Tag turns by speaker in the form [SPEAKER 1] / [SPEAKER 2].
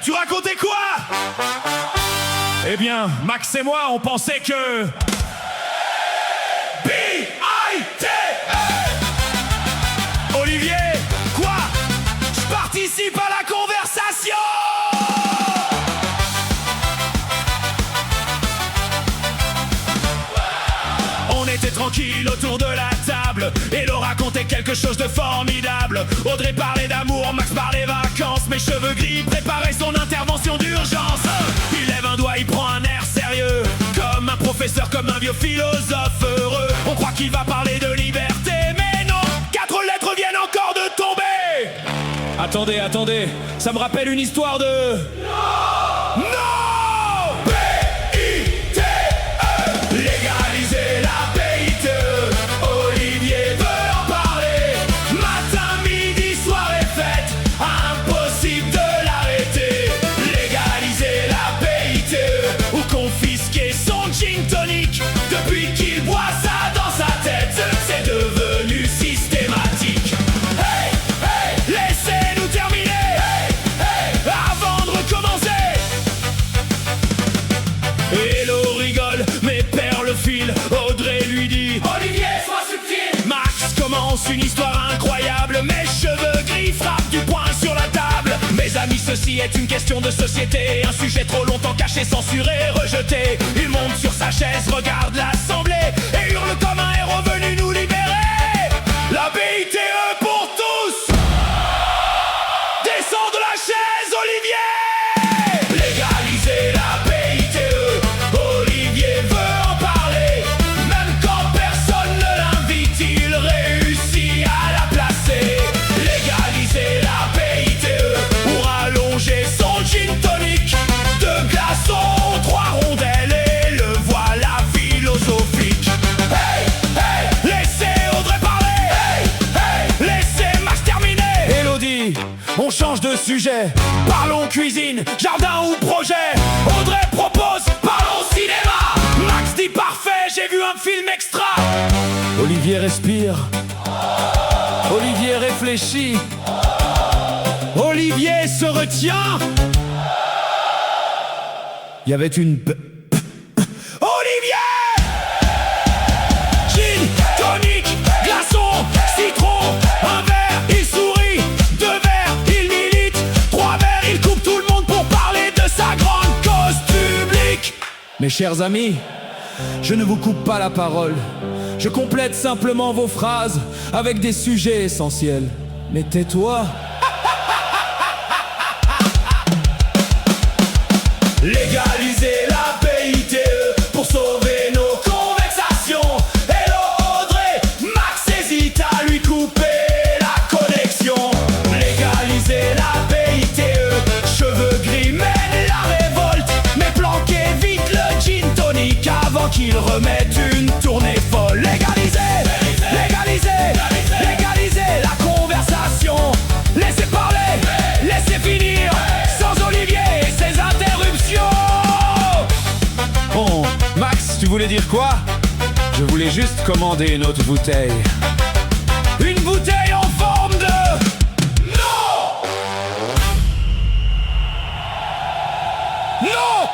[SPEAKER 1] Tu racontais quoi? Eh bien, Max et moi, on pensait que... B.I.T. Olivier, quoi? Je participe à la conversation! On était tranquille autour de la table et l'on racontait quelque chose de formidable. Audrey parlait d'amour, Max parlait vacances. Mes cheveux gris préparaient son intervention d'urgence. Il lève un doigt, il prend un air sérieux, comme un professeur, comme un vieux philosophe heureux. On croit qu'il va parler de liberté, mais non, 4 lettres viennent encore de tomber. Attendez, ça me rappelle une histoire de... Non! B.I.T.E. Légaliser la B.I.T.E. Olivier veut en parler. Matin, midi, soir et fête, impossible de l'arrêter. Légaliser la B.I.T.E. ou confisquer son gin tonic. Depuis qu'il boit ça dans sa tête, c'est devenu systématique. Hey, hey, laissez-nous terminer. Hey, hey, avant de recommencer. Hello rigole, mais perd le fil. Audrey lui dit: Olivier, sois subtil. Max commence une histoire incroyable. Mes cheveux gris frappent du poing sur la table. Mes amis, ceci est une question de société. Un sujet trop longtemps caché, censuré, rejeté. Il monte sur sa chaise, regarde l'assemblée et hurle comme un héros venu nous libérer. La B.I.T.E. pour tous. Descends de la chaise, Olivier. Légaliser la B.I.T.E. Olivier veut en parler. Même quand personne ne l'invite, il réussit à la placer. Légaliser la B.I.T.E. pour allonger son gin tonic. 2 glaçons, 3 rondelles et le voilà philosophique. Hey, hey, laissez Audrey parler. Hey, hey, laissez Max terminer. Élodie, on change de sujet. Parlons cuisine, jardin ou projet. Audrey propose, parlons cinéma. Max dit parfait, j'ai vu un film extra. Olivier respire. Olivier réfléchit. Olivier se retient. Il y avait une... Olivier! Gin, tonic, glaçon, citron, un verre, il sourit, 2 verres, il milite, 3 verres, il coupe tout le monde pour parler de sa grande cause publique. Mes chers amis, je ne vous coupe pas la parole. Je complète simplement vos phrases avec des sujets essentiels. Mais tais-toi. Légaliser la B.I.T.E. pour sauver nos conversations. Hello Audrey, Max hésite à lui couper la connexion. Légaliser la B.I.T.E. Cheveux gris mènent la révolte. Mais planquez vite le gin tonic avant qu'il remette une tournée folle. Légaliser, légaliser, légaliser la conversation. Laissez parler, laissez finir. Sans Olivier et ses interruptions. Bon, Max, tu voulais dire quoi? Je voulais juste commander une autre bouteille. Une bouteille en forme de... Non! Non!